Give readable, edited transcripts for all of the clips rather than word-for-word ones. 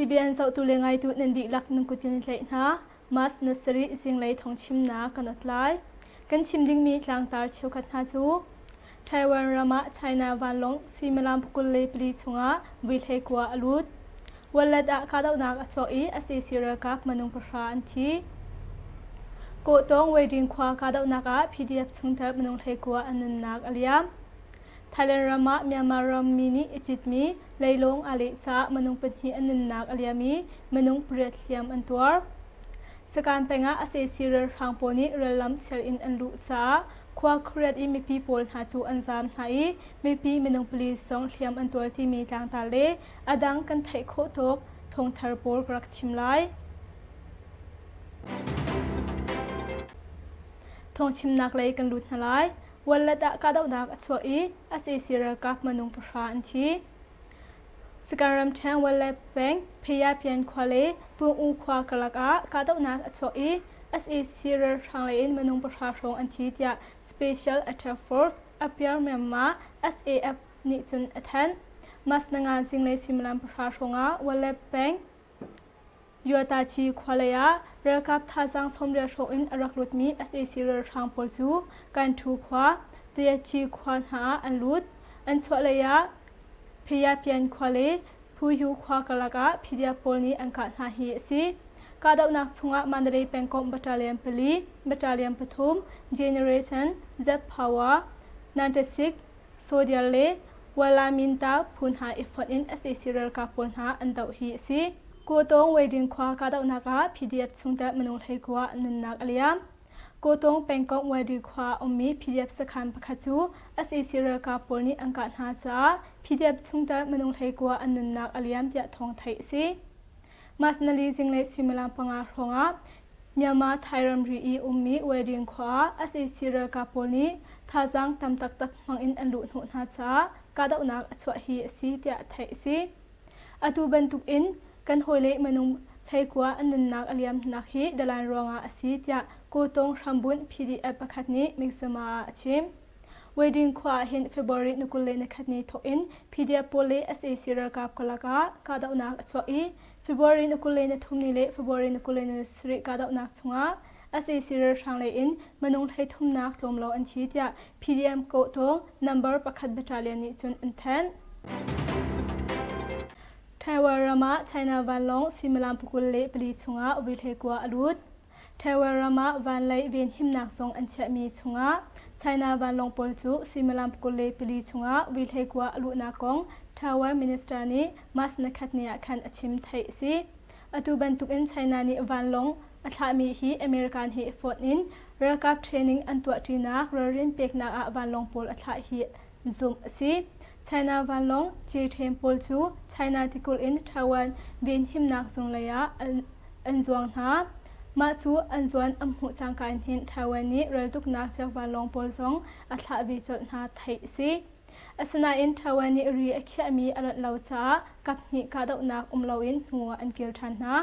CBN เจ้าตุเลงไงตุนันดีลักนึงกุตินเลยนะมัสนัสรีสิงเลยทองชิมนากันอดไลกันชิมดิ้งมีกลางตาเชียวขัดนาจูไต้หวันรามาไชน่าวันลงซีเมลามพุกุลเลปลีชงาวิลเฮกัวอลุดวันละดะคาดาวนักอชอีอาศัยสิรกับมนุงประชาอันทีโกตงเวดิงควาคาดาวนักPDF ชุงเทมนุงเฮกัวอันนันนักอเลียมไทยแลนด์รามาเมียมารามินีอิจิตมีเลยลงอาลิซามนุงเป็นฮีอันนันนักอเลียมีมนุงเปรียดเลียมอันตัวสการเป็นอาศัยสิรทางปนิเรลัมเซลอินอันลุซาควาครีดอีมีปีโพลหาจูอันซามหายมีปีมนุงปลีสองเลียมอันตัวที่มีจางตาเลอดังกันไทยโคตกทงเทอร์โบกรักชิมไลทงชิมนักเลยกันลุดนาไลวันละดะกาดาวนักอชวอีอาศัยสิรกับมนุงประชาอันทีสการรำแทงวันละแบงพยาเพียนควาเลปุงอูควากลักกาดาวนักอชวอีอาศัยสิรทางเลยมนุงประชาชนอันทีที่ Special Attack Force อภิรเมียมา SAF นิจุนอัฐนมัสนงานสิ่งเลยสิมลัมประชาชนวันละแบงยัวตาชีควาเลยเรือกับท่าจังสมเด็จโชอินอรักลุดมีอาศัยสิรทางปอลจูการถูกควาเตียชีควานหาอันลุดอันชวเลยพยาเพียนควาเลผู้อยู่ควากลักพิเดียปอลนี้อันกัดหาฮีสิกาดาวนักสุงะมันเรย์เป็นกองบัตเลียนพลีบัตเลียนปฐุม Generation Z Power 96 โซเดียเลวลามินตาพูนหาอิฟอินอาศัยสิรกับปอลหาอันดาวฮีสิกูตงเวดินควากาดาวนักPDF สุงแต่มนุษย์ให้กว่านันนักอเลียมกูตงเป็นกองเวดิควาอมี PDF สขันประคัจูอาศัยสิรกับปอลนี้อันกัดหาจ้า PDF สุงแต่มนุษย์ให้กว่าอันนันนักอเลียมจะทองไทยสิมาสนาลีจิงเลสิมลามปังอาหงะเมียมาไทยรัมรีอีอุมีเวดิงควาอาศัยสิรกับปอลนี้ท่าจังตำตักมังอินอันลุหนุนหาจ้ากาดาวนักอชวฮีสิจะไทยสิอตูบันทุกอินกันหอยเละมนุงไทยกว่าอันนันนักอเลียมนักฮีเดลันรองอาศิจะกูตงรัมบุน PDF ประคัดนี้มิกซ์มาชิมเวดิงควาเห็นเฟบรุนุกุลเลนคัดนี้ทอิน PDF โพเลอาศัยสิรกับกลากากาดาวนักอชวอีเฟบรุนุกุลเลนทุ่มนี้เลเฟบรุนุกุลเลนสริกาดาวนักชงอาศัยสิรทางเลอินมนุงไทยทุ่มนักลมเราอันชีจะ PDF โกตง number ประคัดบัตเลียนนี้จนอันแทนไทยวารามาไชน่าวันลงซิมลามพุกุลเลปลีชงาวิลเฮกัวอลุดไทยวารามาวันไลเวนหิมนักทรงอันเชมีชงาไชน่าวันลงปอลจูซิมลามพุกุลเลปลีชงาวิลเฮกัวอลุนากงไทยวามินิสตรานีมัสนักขัดเนียคันอชิมไทยสิอตูบันทุกอินไชน่านีวันลงอัฐามีฮีอเมริกันฮีฟอร์นินเรือกับเทรนนิ่งอันตัวจีนักเรินเปียกนักวันลงปอลอัฐาฮีซุมสิไชน่าวันลงจีเทมโพลจูไชน่าติกุลอินไต้หวันเวียนหิมนักทรงเลยอันจวงหามาจูอันจวนอัมหูจางการหินไต้หวันนี้เรือตุกนักจากวันลงโพลซงอัฐาวิจารณาไทยสิอาสนาอินไต้หวันนี้เรียกแค่มีอลัดเหล่าจ้ากับหิกาดนักเหล่าอินหัวอันเกิลทันนะ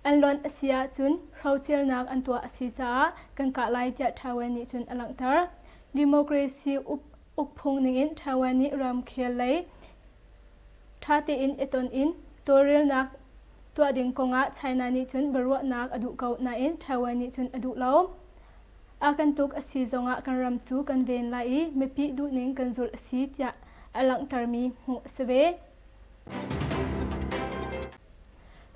อันล้นอาเซียจุนเราเจลนักอันตัวอาศิจ้ากันกะไลเดียไต้หวันนี้จุนอลังเตอร์ดิโมคราซีอุปพงนินไต้หวันนี้รำเคเลยท่าตีอินเอตอนอินตัวเรียลนักตัวดิ่งกงะไชน่านี้จนบรัวนักอดุเกาหน้าอินไต้หวันนี้จนอดุเล่าอากันตุกอาศิจงะกันรำจูกันเวนไลไม่ปีดูนิ่งกันจุลอาศิจยะอลังตามีหูเสเว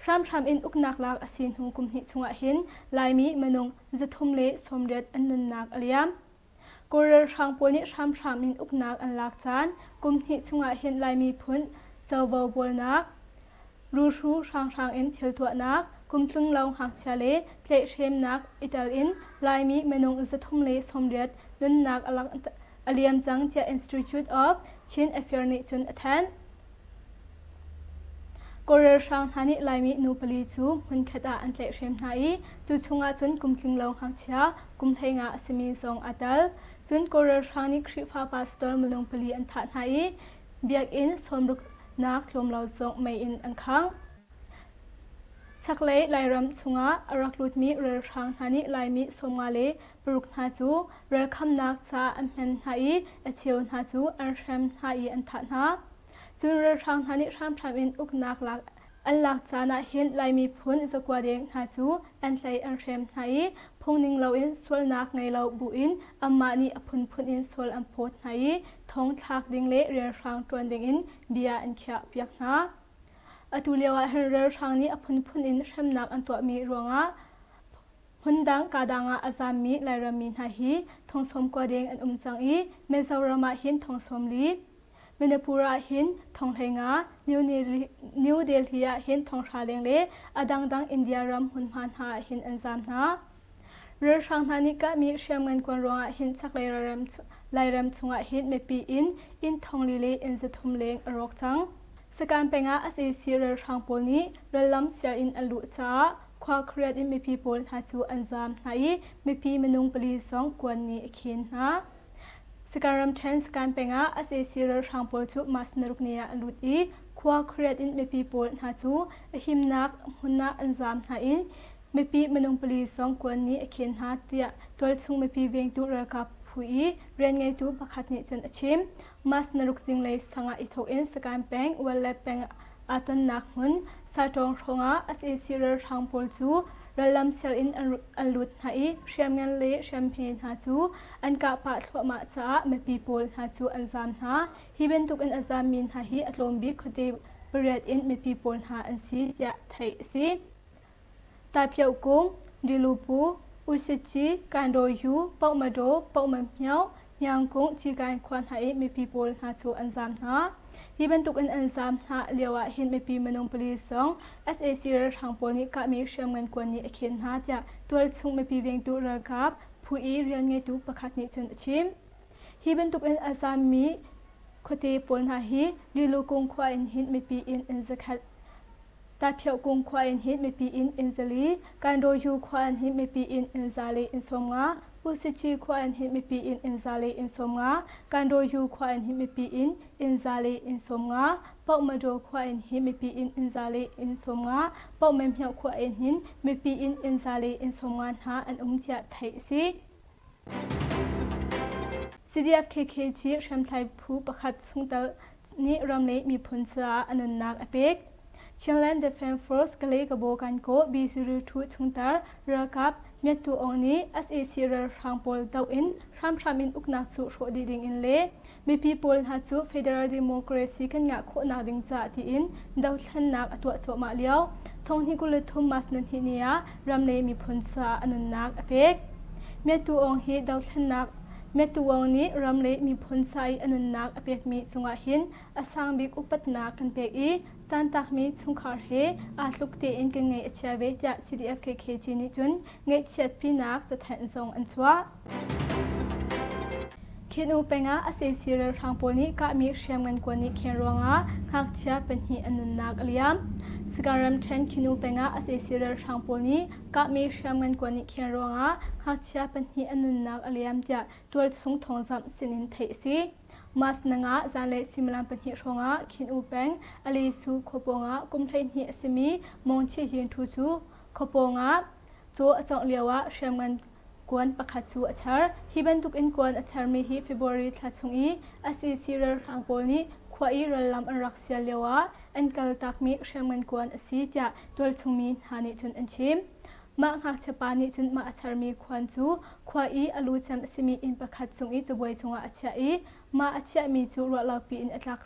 รำอินอุกนักลักอาศินหงกุมหิชงะหินลายมีมนงจะทุ่มเละสมเด็จอันนันนักอเลียมกูเรือทางปนิรำอินอุกนักอันลักจานกุมหิชงะหินลายมีพุนเจ้าบวบนักรู้ทางอินเทลตัวนักกุมทึงเราหักเชเลเละเชมนักอิตาลีนลายมีมนงจะทุ่มเละสมเด็จนันนักอลักอเลียมจังจาก Institute of Chin Affairs จุนแทนกูเรือทางฮันิลายมีนูปลีจูมันขดาอันเละเชมไนจูชงะจุนกุมทึงเราหักเชากุมเทงะสมีซองอัดัลจุนกูเรือทางนี้คริฟ้าพาสตอร์มลงปลีอันทัดไนเบียกอินสมรุกนักลมเราซองไม่อินอันคังชักเล่ลายรำชงะอรักลุดมีเรือทางฮันิลายมีสมงาเลปรุกนาจูเรือคำนักซาอันเป็นไนเอเชียวนาจูอันเชมไนอันทัดนาช จุนเรือทางทันิรำทำอินอุกนักลักอันหลักจานะเห็นลายมีพ้นสกวาเดงหาจูอันไลอันเรมไฮพงนิงเราอินสวลนักไงเราบุอินอามานีอพุนพุนอินสวลอัมโพดไฮท้องทักดิงเละเรือทางจวนดิงอินเบียอันเขียบยักนาอตุเลียวเรือทางนี้อพุนพุนอินเรมนักอันตัวมีรวงะพุนดังกาดังอาจารมีไลรามินไฮทองสมกวาเดงอันจังอีเมซารามาหินทองสมลีเมเนปูราหินทองไทงานิวเดลียหินทองชาเลงเลอดังอินเดียรัมหุนพันหาหินอันซามนาเรือทางทันิกะมีเชื่อมเงินกวนรวงหินสักไลรำชงหินเมปีอินทองลีเลอินจะทุมเลงอรกจังสการเป็งอาเอซีเรือทางโพนี้เรือลำเสียอินอลุจ้าควาเครียดอินเมปีโพลหาจูอันซามนาเมปีมนุงปลีสองกวนนี้เขียนนาสการรำเชนสการเป็งอาเอซีเรือทางโพลจูมาสนรุกเนียอลุดีควาเครียดอินเมปีโพลหาจูหิมนักหุนนาอันซามนาเมปีมนุงปลีสองกวนนี้เขียนหาเตียตัวชงเมปีเวงตุระกับผู้เรียนไงตูบักขัดนิจนอชิมมาสนรุกจิงเลยสังอิทอกอินสการแปงวัลเลแปงอาตนนักหุนสาตองชงอาเอซีเรือทางโพลจูระลำเซลอินอันลุดหายเชียมเงินเละเชียมเพนหาจูอันกะปะทวมาจ้าเมปีโพลหาจูอันซามหาฮิเบนตุกอันอาซามินหาฮิอัตลมบิคเดบเรียดอินเมปีโพลหาอันซียะไทยซีตาเพียวกุงดิลูปูอุสิจีการโดยูปอกมาโดปอกมาเมียวยังกุงจีการควันหายเมปีโพลหาจูอันซามหาฮิบันตุกอันซามหาเลียวหินเมปีมนงปลีสอง SAC เรือทางโพนี้กะมีเชื่อมเงินกวนนี้เขียนหาจะตัวชุงเมปีเวียงตุระกับผู้เรียนไงตุประคัดนี้จนชิมฮิบันตุกอันอาซามีคเตโพลหาฮิดิลูกุงควายหินเมปีอินสกัดตาเพียวกุงควายหินเมปีอินซาลีการโดยูควายหินเมปีอินซาลีอินสมงาอุสิจีควายหินเมปีอินซาลีอินสมงาการโดยูควายหินเมปีอินซาลีอินสมงาปอกมาโดควายหินเมปีอินซาลีอินสมงาปอกเมมเหียวควายหินเมปีอินซาลีอินสมงาหาอันเทียไทยซี CDF KKG แชมป์ไทยผู้ประคัดสุงตะนิรำเลมีผลสาอนุนักอเปกเชียงแลนด์เดฟเฟนฟอร์สกเลกโบกันโกบีซูรุทุชุงตาเรือกับเมียตัวองนี้ SAC เรือทางโพลดาวอินทำอินอุกนักสุโชดีดิงอินเล่มีพีโพลฮัตสุ Federal Democracy กันงะโคนักดิงจ่าที่อินดาวทันนักตัวโจมาเลี้ยวทงที่กุลทุมมาสนันทินียรำเลมีผลสาอนุนักอเปกเมียตัวองฮีดาวทันนักเมตัวนี้รำเลมีผลใส่อนุนักอเปกมีสงหินอาสังบิกอุปนากันเปกีตันตักมีสุงคาร์เฮอาลุกเตอินกันไงเชเวตยา CDF KKG นิจุนไงเช็ดพี่นักจะแทนทรงอันสวะคิดอูเป็งอาเซซีเรทางโพนี้ก็มีเชียงเงินกว่านี้เขียนรวงอาคักเชียเป็นหีอนุนักเลียมสการัมเชนคินูเป็งอาเซซีเรทางโพนี้ก็มีเชียงเงินกว่านี้เขียนรวงอาคักเชียเป็นหีอนุนักเลียมจะตัวสุงทองซับสินินเทซีมาสนังอาจานเลสิมลันเป็นหีรวงอาคินูเป็งอลีสูขบงอากุมเทนหีสิมีมงชียินทูจูขบงอาโจจงเลียวะเชียงเงินกวนประคัดสูอัชาร์ฮิบันทุกอินกวนอัชาร์มีฮิเฟบรุทัดซุงอีอาศัยซีเรอร์ทางโพนี้ขวาอีรัลลัมอันรักเสียเลียวะอันกัลตักมีเชียงมันกวนอาศัยจะตัวชุงมีหานิจุนอันชิมมาหักเฉปานิจุนมาอัชาร์มีควันจูขวาอีอลูจัมสิมีอินประคัดซุงอีจะบวยซุงอาอัชอีมาอัชมีจูรัวลาปีอินอัลัก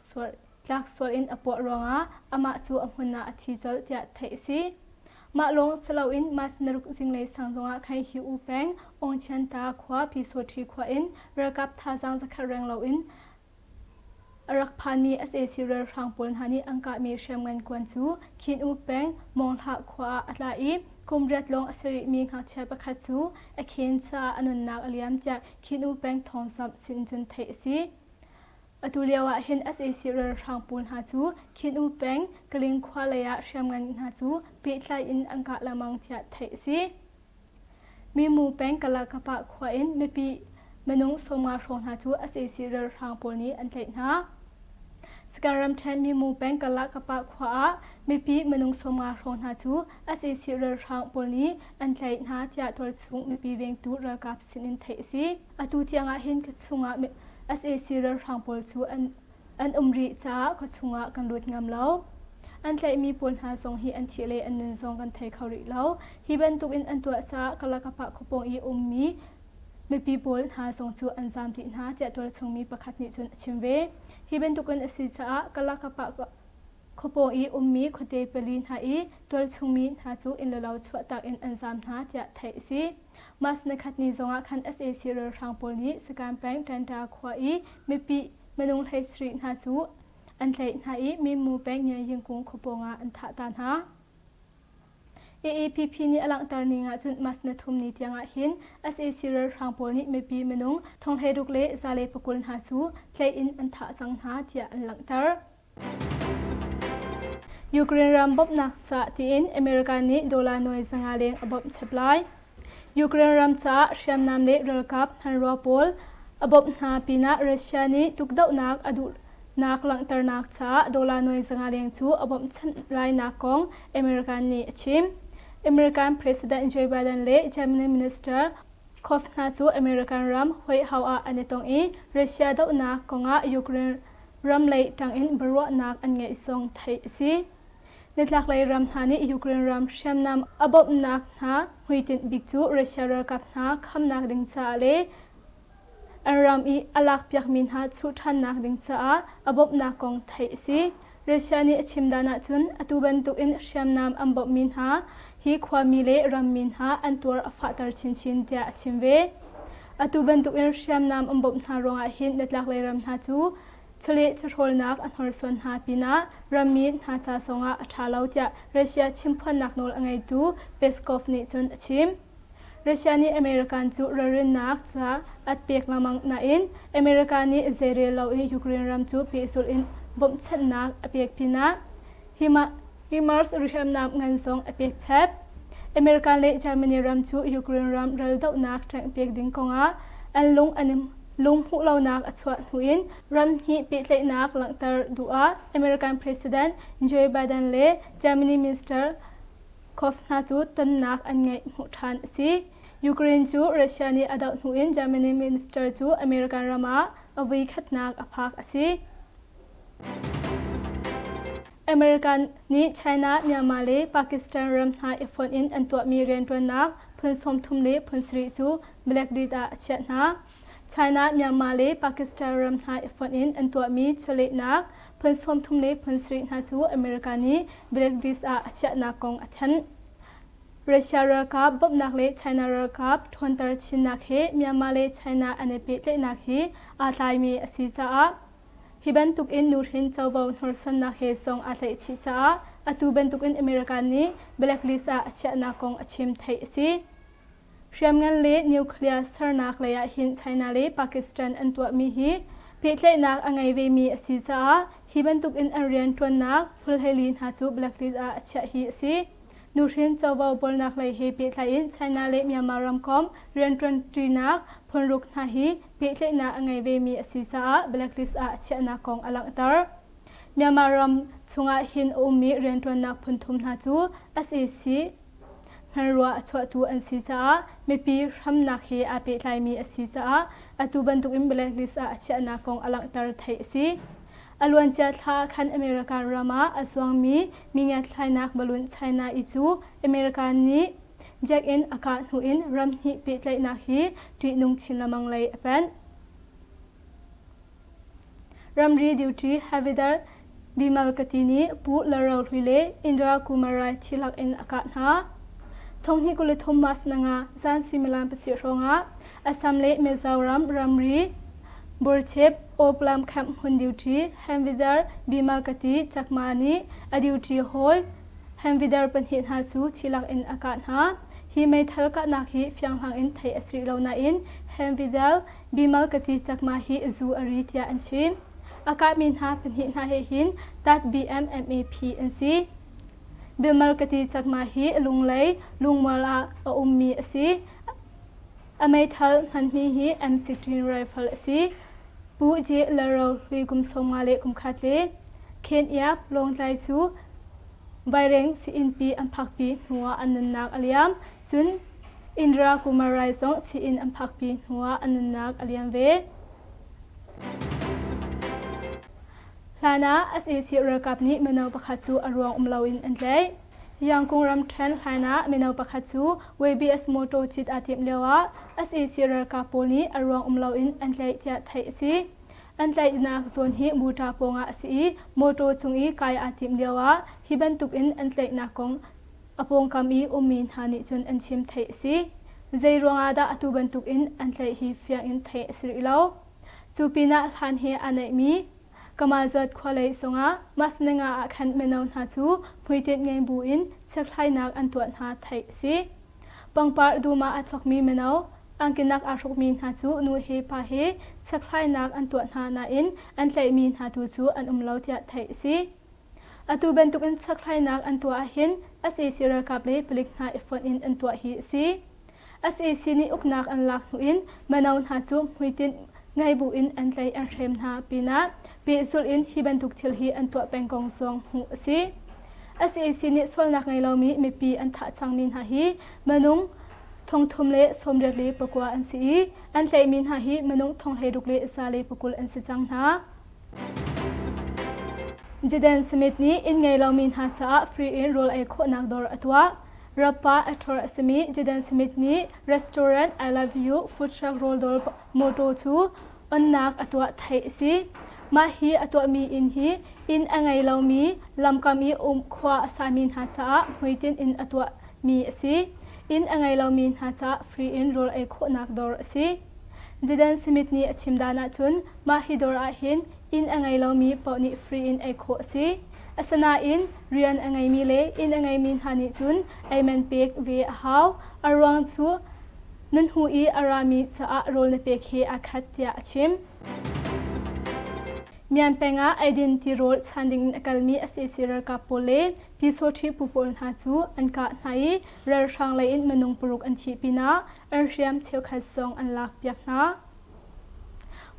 สวรอินอปวรองอาอามาจูอมุนนาอธิจลจะไทยซีมาลงสลาวินมาสนรุกจิงเลยสังจงอาใครหิวแปงองเชนตาขวาพิโซทีขวาอินเรือกับทาจังจะขแรงลาวินรักพานีเอสเอซีเรือทางปนฮานีอังกามีเชียงเงินกวนจูคินอูแปงมองทักขวาอัตลาอีคุมเรียดลงอสริมีขังเชปะคัดจูอเคนซาอนุนักอเลียมจากคินอูแปงทองซับสินจุนเทซีอตุเลียวเห็น SAC เรือทางปูนหาจูคินอูแปงกลิงควาเลยะเชียมงันหาจูปิดไลอินอังกาละมังเทียเทซีมีมูแปงกะลากะปะควาอินไม่ปีมนุงสมาชงหาจู SAC เรือทางปูนนี้อันเทนะสการัมเชนมีมูแปงกะลากะปะควาไม่ปีมนุงสมาชงหาจู SAC เรือทางปูนนี้อันเทนะเทียตัวสูงไม่ปีเวงตูระกับสินินเทซีอตุเทียงเห็นกะสุงะSAC เรือทางโพลจูอัน อันรีจ้าขชงะกันลุดงามเล้าอันไหลมีปนหาทรงฮีอันทีเลอันนึงทรงกันไทยเขาริเล้าฮีบันตุกอินอันตัวจ้ากะละกะปะขปงอีมีไม่ปีปนหาทรงจูอันซามตินหาเตียตัวชงมีประคัดนิจุนชิมเวฮีบันตุกันอสิจ้ากะละกะปะขปงอีมีขเตเปลินหาอีตัวชงมีหาจูอินละเราชัวตักอินอันซามหาเตียไทยสิมาสนคัดนิจงอาคัน SAC เรือทางปนนี้สการแปลงแทนดาขวาอีไม่ปีมนุงไทยสตรีหาจูอันไหลหาอีมีมูแปงเนี่ยยังคงขปงอันทะตานหา AAPP นี่อลังตานิงาจุนมัสนทุมนิตยังหิน SAC เรือทางปนนี้ไม่ปีมนุงทองไทยรุกเละซาเลปกุลหาจูไหลอินอันทะสังหาเตียอันหลังตายูเครนรำบบนักสะตีอินอเมริกานี้ดอลลาร์น้อยสังอาเลงอบเชปไลยูเครนรำจ้าเชียมนำเละเรือกับฮันรัวโพลอบนาปีนารัสเซียนี้ตุกดาวนักอดุนักหลังตานักจ้าดอลลาร์น้อยสังอาเลงจูอบชันไลนักกองอเมริกันนี้ชิมอเมริกันประธานาธิบดีโจไบเดนเละเจมินีมินิสเตอร์คอฟนาจูอเมริกันรำหอยฮาวอาอันตองอีรัสเซียดาวนักกองยูเครนรำเละจังอินบรัวนักอันเงยทรงไทยซีในหลักเลยรำหานี้ยูเครนรำเชื่อมนำอบนักหาหุยตินบิกจูรัสเซียรักับหาคำนักดึงซาเลอันรำอีอลักเปียกมินหาชุดทันนักดึงซาอบนักกองไทยซีรัสเซียนี้ชิมดานาจุนอตุบันตุอินเชื่อมนำอบมินหาฮีความมีเลรำมินหาอันตัวอฟัตรชินชินเตียชิมเวอตุบันตุอินเชื่อมนำอบหารองอาหินในหลักเลยรำหาจูเฉลี่ยชลนักอันหรส่วนหาปีนะรามีนหาจาสงะอัฐาลาวเจรัสเซียชิมพันนักโนลอังไงดูเปสกอฟนิจนชิมรัสเซียนี้อเมริกันจูเรินนักจะอัดเปียกละมังนาอินอเมริกันนี้เซเรลาวยูเครนรัมจูปีสุลินบ่มเช่นนักอเปียกปีนะฮิมาร์สริชมนำเงินส่งอเปียกเชฟอเมริกันและเยอรมนีรัมจูยูเครนรัมเรลดาวนักจังเปียกดิ้งกงะอันลงอันลุงผู้เล่านักอชวดหุนรันฮีปิดเลยนักหลังตาดูอาอเมริกันประธานาธิบดีโจไบเดนเล่เยอรมนีมินิสเตอร์คอฟนาจูตันนักอันไงหุทานสิยูเครนจูรัสเซียนีอดาวหุนเยอรมนีมินิสเตอร์จูอเมริกันรามาอวิคัดนักอภักสิอเมริกันนี้ไชน่าเมียนมาเลปากีสถานรัมหาอิฟอนอินอันตัวมีเรียนตัวนักพื้นสมทุมเลพื้นสรีจูเบลกดีดาเชตนาไชน่าเมียนมาเลปากีสถานรัมหาอิฟอนอินอันตัวมีเฉลนักพื้นสมทุมเลพื้นสรีนาจูอเมริกันนี้เบลกดีดาเชตนากองอัทันรัสเซียรักับบบนักเลไชน่ารักับทวนตรชินนักเฮเมียนมาเลไชน่าอันเปิดเลนักเฮอาไลมีอสิซาฮิบันตุกอินนูรินเจ้าบ่าวนอร์สันนักเฮซองอาไลชิซาอตูบันตุกอินอเมริกันนี้เบลกลิซาเชตนากองอชิมไทยซีเชื่อมเงินเละนิวเคลียร์สนักเลยหินไชน่าเละปากีสถานอันตัวมีฮีพิจารณาอังไงเวมีสิซาฮิบันตุกอินอาเรียนตัวนักพุลเฮลินหาจูบลักลิซาเชฮีซีนูรินเจ้าบ่าวบอลนักเลยพิจารณาไชน่าเละเมียมารัมคอมเรียนตัวตีนักพลรุกนาฮีพิจารณาอังไงเวมีสิซาบลักลิซาเชนากองอลังตาร์เมียมารัมชงอาหินอุมีเรียนตัวนักพลทุมหาจู SACฮันรัวชวตูอันซีซาไม่ปีทำนักเฮอาเปไลมีอซีซาอตูบันตุกิมเบลลิสอาเชนากองอลังตาร์ไทยซีอลวนจัดท่าคันอเมริกันรามาอสวงมีเงียไทยนักบอลลูนไชน่าอิจูอเมริกันนี้แจ็คอินอากาศหูอินรัมฮีเปไลนักฮีที่นุ่งชินละมังเลยเป็นรัมรีดิวทีฮาวิดาร์บิมัลกตินีปูลาราลุเลอินดราคุมารายที่ลักอินอากาศฮาทงฮิกุลทอมัสนังาจานซิมิลันเปสิโรงาอัสสัมเลเมซาวรัมรัมรีบูร์เชปโอปลามแคมป์ฮุนดิวทีแฮมวิดาร์บิมัลกติจักมานีอดิวทีโฮลแฮมวิดาร์เป็นหินฮาซูที่ลักอินอากาศฮาฮีไม่ทัลกะนักฮีเฟียงหังอินไทยอสรีลาวนาอินแฮมวิดาร์บิมัลกติจักมาฮีซูอาริตยาอันชินอากาศมินฮาเป็นหินฮาเฮหินตัด BMMAP อันซีเบลมัลกติจากมาฮีลุงเลยลุงมาลามีอซีอเมทัลมันมีฮี M16 ไรเฟิลอซีปูเจลาโรลีกุมสมาเลกุมขัดเลเคนยับลงไลซูใบเร่งซีอินปีอัมพักปีหัวอันนันนักอเลียมจุนอินดรากุมารายซงซีอินอัมพักปีหัวอันนันนักอเลียมเว lana SAC rakap ni menau pakhachu arwang umlawin antlei yang kungram thren lana menau pakhachu WBS moto chit atim lewa SAC rakap polni arwang umlawin antlei tia thai si antlai nak zon hi muta ponga si moto chungi kai atim lewa hiban tukin antlai nakong apong kami umin hani chun anchim thai si zaironga da atuban tukin antlai hi fiang in thai sri lo chupina hlan he anai mi kamazot khwalei songa masnenga akhan menau na chu phuitet ngei buin chakhlai nak antuan ha thai si pangpar duma achokmi menau angkinak arokmi na chu nu he pa he chakhlai nak antuan ha na in antlai mi na tu chu an umlo tia thai si atu bentuk in chakhlai nak antua hin SAC rakap le plik na effort in antua hi si SAC ni uknak an lak nu in menau na chu phuitet ngai bu in antlai an rem na pina pi sul in hiban tuk thil hi antua pengkong song hu si SAC ni solnak ngai lomi mi pi an tha changmin ha hi manung thong thum le somrek le pakwa an si an hlei min ha hi manung thong hlei ruk le sa le pakul an si chang na Jaden Smith ni in ngai lomin ha cha free in role ai kho nak dor atwa rapa athor asmi Jaden Smith ni restaurant I love you food truck roll dor moto chu on nak atwa thai si ma hi atwa mi in hi in angai lomi lamkami khwa asamin ha cha muitin in atwa mi si in angai lomin ha cha free in role ai kho nak dor si Jaden Smith ni achimdana chun ma hi dor a hin in angai lomi pawni free in ai kho si asana in rian angai mi le in angai min hani chun ai man pek ve how arwang chu nan hu I arami cha role ne pek he akhat tia achim mian penga identity role chanding akalmi SAC rakap pole pisoti pupol na chu anka nai rar sang lai in manung puruk an chi pina arhiam cheu khat song an lak piak na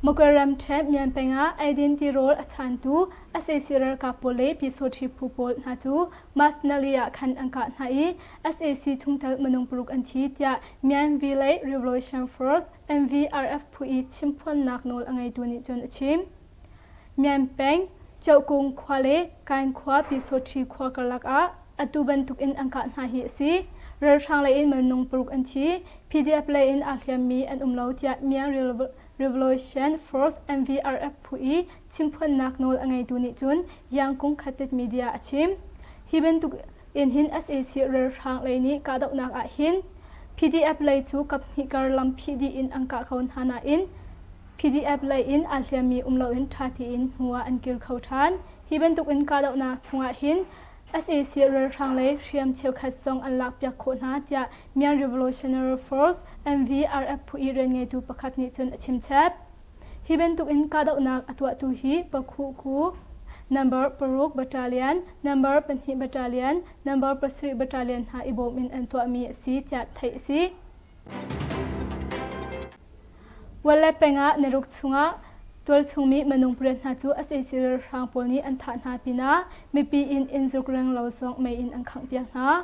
mokaram the mian penga identity role achantu SAC rakap pole pisoti pupol na chu masnalia khan anka nai SAC chungtal manung puruk an thi tia mian vilai revolution force MVRF phui chimpon nak nol angai tu ni chon achim mian peng chau kung khwale kan khwa pisoti khwa kalak a atuban tuk in angka na hi si rar sang lai in manung puruk an thi PDF lai in akhiam mi an umlo tia mian revolution force MVRF phui chimpon nak nol angai tu ni chun yang kung khatet media achim hiben tuk in hin SAC rar sang lai ni ka dau nak a hin PDF lai chu kap hi kar lam PD in angka khon hana in PDF lai in alhiami umlo in thati in huwa an kil khothan hiben tuk in ka dau na chunga hin SAC rar thang lai riam cheu khat song an lak pyak kho na tia mian revolutionary force MVRF phui ren ngai tu pakhat ni chun achim chap hiben tuk in ka dau na atwa tu hi pakhu khu number paruk battalion number panhi battalion number pasri battalion ha ibom in antwa mi si tia thai si wala penga neruk chunga tol chungmi manung pren na chu SAC rang polni an tha na pina mi pi in injukrang lo song mai in ang khang piak na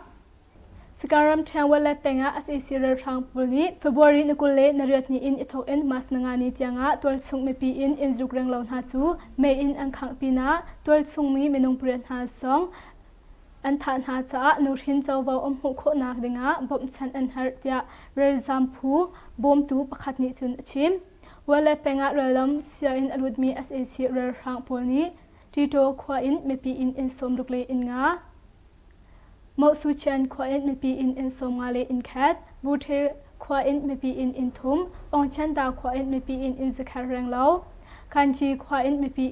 sikaram thang wala penga SAC rang polni February nikule nariat ni in ithok en mas nanga ni tianga tol chung mi pi in injukrang lo na chu mai in ang khang pina tol chungmi manung pren na song an than ha cha nurin chawwa hu kho nak dinga bom chan an har tia rezam phu bom tu pakhat ni chun achim wala penga ralam sia in aludmi SAC rar hang polni tito khwa in mepi in som rukle in nga mo su chan khwa in mepi in som ngale in khat buthe khwa in mepi in thum ong chan da khwa in mepi in zakhar rang lo kanchi khwa in mepi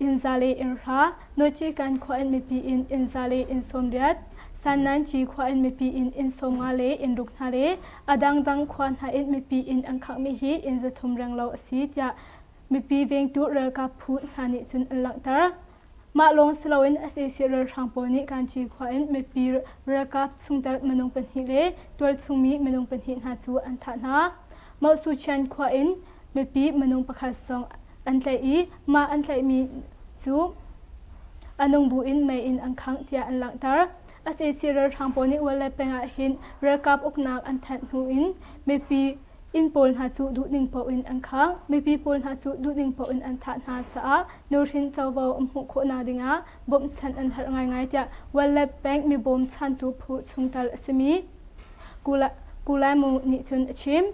in zale in ra nochi kan khwa in mepi in zale in somriat sanan chi khwa in mepi in somale in rukhnale adang dang khwan ha in mepi in angkhak mi hi in zathum rang lo asi tia mepi veng tu rar ka phu hani chun lang tar ma long slowin SAC rar thang polni kan chi khwa in mepi rar ka chungtar manung pan hi le tol chungmi manung pan hi na chu an tha na ma su chan khwa in mepi manung pakhat song an tlai I ma an tlai mi chu anung bu in mai in angkhang tia an lang tar SAC rar thang polni wala penga hin rakap uknak an than hu in mepi in pol ha chu du ning po in an khang mi pi pol ha chu du ning po in an tha na cha nur hin chawo amhu kho na dinga bom chan an har ngai tia World Bank mi bom chan tu phu chungtal asimi kula mu ni chun achim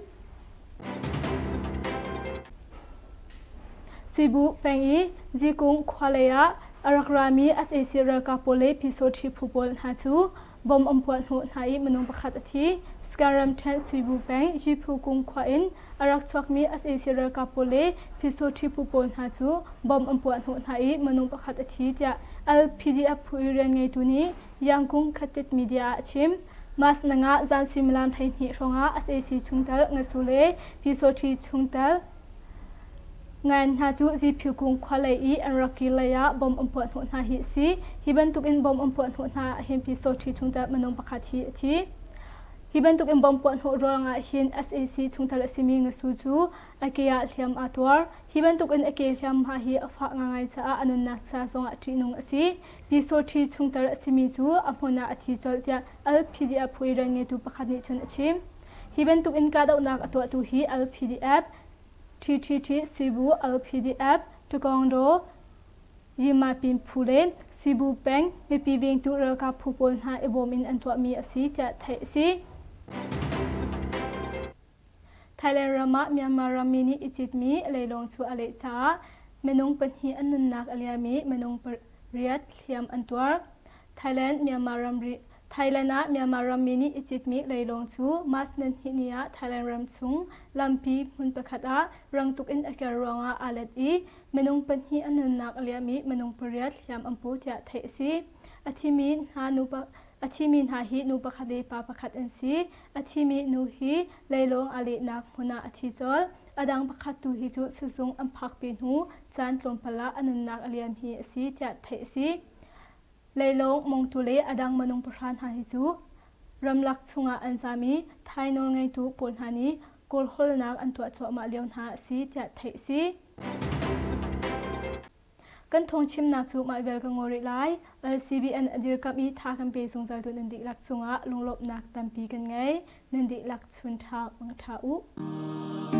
Sibu pengi jikung khwaleya arakrami as asira ka pole pisoti phupol ha chu bom ampuan hu nai manung pakhat athi skaram than sibu peng jipu kung khwain arak chwakmi as asira ka pole pisoti phupol ha chu bom ampuan hu nai manung pakhat athi tia al pdf phuiren ngai tuni yangkung khatit media achim mas nanga zan simlam thai ni ronga as ac chungtal ngasule pisoti chungtal ngan ha chu ji phu kung khwalai I anraki laya bom ampon hu na hi si hiban tuk in bom ampon hu na him pi so thi chungta manong pakhat hi hiban tuk in bom pon hu ronga hin SAC chungtal asimi ngasu chu akia hliam atwar hiban tuk in ake hliam ha hi afa ngai cha anun na cha songa thinung asi pi so thi chungtal asimi chu amona athi chol tia al pdf phuiran nge tu pakhat ni chun achim hiban tuk in ka dau nak atwa tu hi al pdf TTT Sibu LPDF Tukongdo Yima Pin Pule Sibu Peng Mipi Ving Tu Raka Pupol Ha Ebomin Antwa Mi Asi Tia Thai Si Thailand Rama Myanmar Ramini Ichit Mi Leilong Chu Ale Cha Menung Panhi Anun Nak Aliami Menung Riat Liam Antwar Thailand Myanmar Ramini Ichit Mi Leilong Chu Mas Nan Hinia Thailand Ram Chung Lampi Mun Pakhata Rang Tuk In Akaronga Alet I Menung Panhi Anun Nak Aliami Menung Riat Liam Ampu Tia Thai Si Athimin ha hi nu pakhade pa pakhat an si athimi nu hi leilong ali nak huna athijol adang pakhat tu hi chu sisung amphak pe nu chan tlom pala anun nak aliam hi si tia thai si leilong mongtule adang manung pran ha hi chu ramlak chunga anzami thainor ngai tu polhani kolhol nak antwa choma leon ha si tia thai si kan thong chim na chu mai vel ka ngori lai LCBN adir kam I tha kam pe sungzal tu nandi lak chunga lunglop nak tampi kan ngai nandi lak chun tha bang tha u